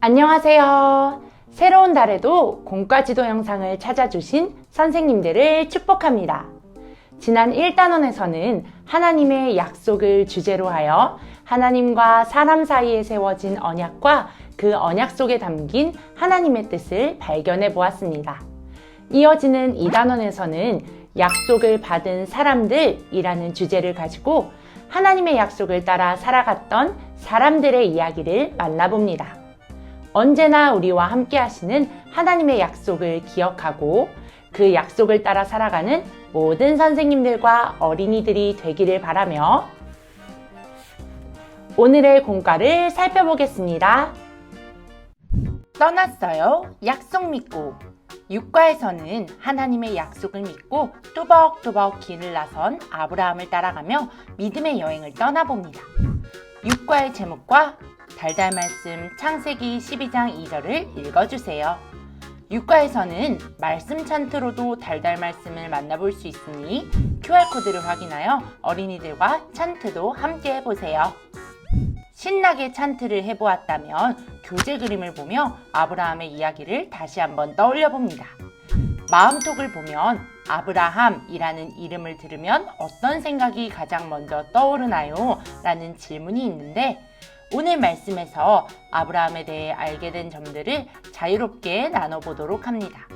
안녕하세요. 새로운 달에도 공과지도 영상을 찾아주신 선생님들을 축복합니다. 지난 1단원에서는 하나님의 약속을 주제로 하여 하나님과 사람 사이에 세워진 언약과 그 언약 속에 담긴 하나님의 뜻을 발견해 보았습니다. 이어지는 2단원에서는 약속을 받은 사람들이라는 주제를 가지고 하나님의 약속을 따라 살아갔던 사람들의 이야기를 만나봅니다. 언제나 우리와 함께 하시는 하나님의 약속을 기억하고 그 약속을 따라 살아가는 모든 선생님들과 어린이들이 되기를 바라며 오늘의 공과를 살펴보겠습니다. 떠났어요. 약속 믿고. 육과에서는 하나님의 약속을 믿고 뚜벅뚜벅 길을 나선 아브라함을 따라가며 믿음의 여행을 떠나봅니다. 육과의 제목과 달달 말씀 창세기 12장 2절을 읽어주세요. 육과에서는 말씀 찬트로도 달달 말씀을 만나볼 수 있으니 QR코드를 확인하여 어린이들과 찬트도 함께 해보세요. 신나게 찬트를 해보았다면 교재 그림을 보며 아브라함의 이야기를 다시 한번 떠올려 봅니다. 마음톡을 보면 아브라함이라는 이름을 들으면 어떤 생각이 가장 먼저 떠오르나요? 라는 질문이 있는데 오늘 말씀에서 아브라함에 대해 알게 된 점들을 자유롭게 나눠보도록 합니다.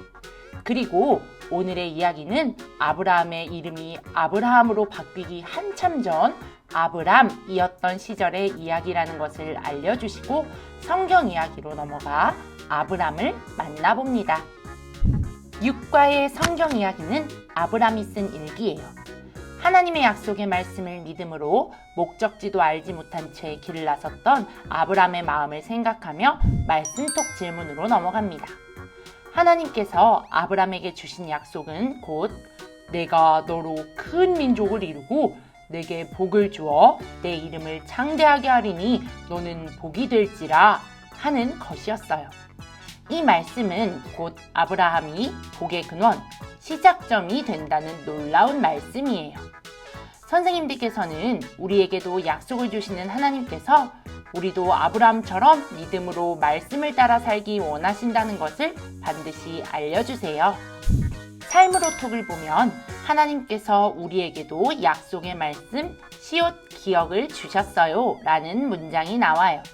그리고 오늘의 이야기는 아브라함의 이름이 아브라함으로 바뀌기 한참 전 아브람이었던 시절의 이야기라는 것을 알려주시고 성경 이야기로 넘어가 아브람을 만나봅니다. 육과의 성경 이야기는 아브람이 쓴 일기예요. 하나님의 약속의 말씀을 믿음으로 목적지도 알지 못한 채 길을 나섰던 아브람의 마음을 생각하며 말씀톡 질문으로 넘어갑니다. 하나님께서 아브람에게 주신 약속은 곧 내가 너로 큰 민족을 이루고 내게 복을 주어 내 이름을 창대하게 하리니 너는 복이 될지라 하는 것이었어요. 이 말씀은 곧 아브라함이 복의 근원, 시작점이 된다는 놀라운 말씀이에요. 선생님들께서는 우리에게도 약속을 주시는 하나님께서 우리도 아브라함처럼 믿음으로 말씀을 따라 살기 원하신다는 것을 반드시 알려주세요. 삶으로 톡을 보면 하나님께서 우리에게도 약속의 말씀, 시옷 기억을 주셨어요 라는 문장이 나와요.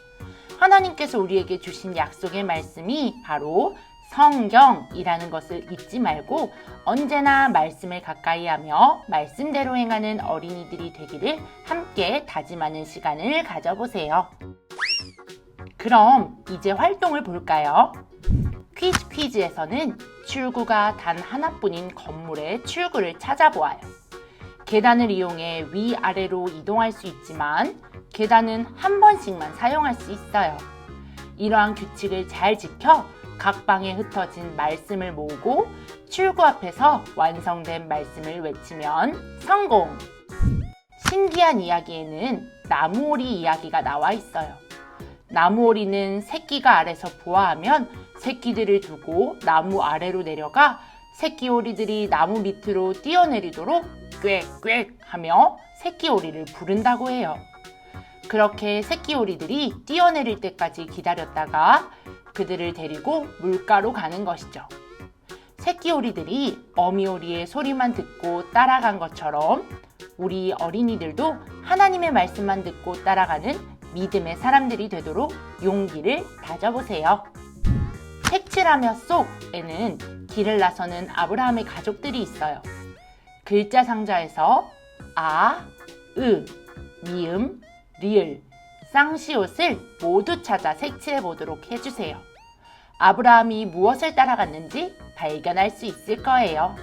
하나님께서 우리에게 주신 약속의 말씀이 바로 성경이라는 것을 잊지 말고 언제나 말씀을 가까이 하며 말씀대로 행하는 어린이들이 되기를 함께 다짐하는 시간을 가져보세요. 그럼 이제 활동을 볼까요? 퀴즈에서는 출구가 단 하나뿐인 건물의 출구를 찾아보아요. 계단을 이용해 위아래로 이동할 수 있지만 계단은 한 번씩만 사용할 수 있어요. 이러한 규칙을 잘 지켜 각 방에 흩어진 말씀을 모으고 출구 앞에서 완성된 말씀을 외치면 성공! 신기한 이야기에는 나무오리 이야기가 나와 있어요. 나무오리는 새끼가 아래서 부화하면 새끼들을 두고 나무 아래로 내려가 새끼 오리들이 나무 밑으로 뛰어내리도록 꽥꽥 하며 새끼 오리를 부른다고 해요. 그렇게 새끼 오리들이 뛰어내릴 때까지 기다렸다가 그들을 데리고 물가로 가는 것이죠. 새끼 오리들이 어미 오리의 소리만 듣고 따라간 것처럼 우리 어린이들도 하나님의 말씀만 듣고 따라가는 믿음의 사람들이 되도록 용기를 다져보세요. 색칠하며 속에는 길을 나서는 아브라함의 가족들이 있어요. 글자 상자에서 아, 으, 미음, 리을, 쌍시옷을 모두 찾아 색칠해 보도록 해주세요. 아브라함이 무엇을 따라갔는지 발견할 수 있을 거예요.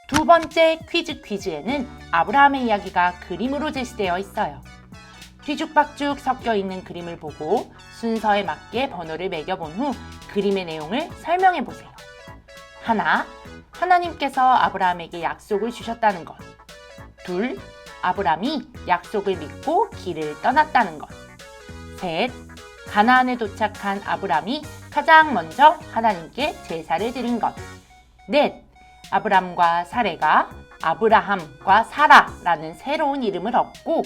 두 번째 퀴즈에는 아브라함의 이야기가 그림으로 제시되어 있어요. 뒤죽박죽 섞여 있는 그림을 보고 순서에 맞게 번호를 매겨본 후 그림의 내용을 설명해 보세요. 하나, 하나님께서 아브라함에게 약속을 주셨다는 것. 둘, 아브라함이 약속을 믿고 길을 떠났다는 것. 셋, 가나안에 도착한 아브라함이 가장 먼저 하나님께 제사를 드린 것. 넷, 아브람과 사레가 아브라함과 사라라는 새로운 이름을 얻고,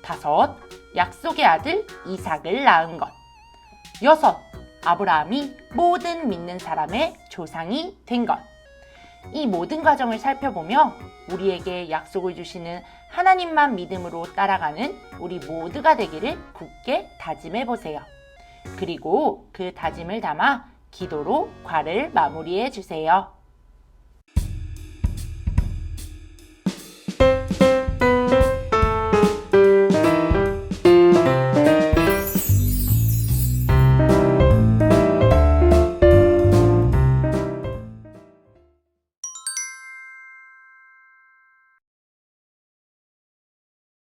5. 약속의 아들 이삭을 낳은 것. 6. 아브라함이 모든 믿는 사람의 조상이 된 것. 이 모든 과정을 살펴보며 우리에게 약속을 주시는 하나님만 믿음으로 따라가는 우리 모두가 되기를 굳게 다짐해 보세요. 그리고 그 다짐을 담아 기도로 과를 마무리해 주세요.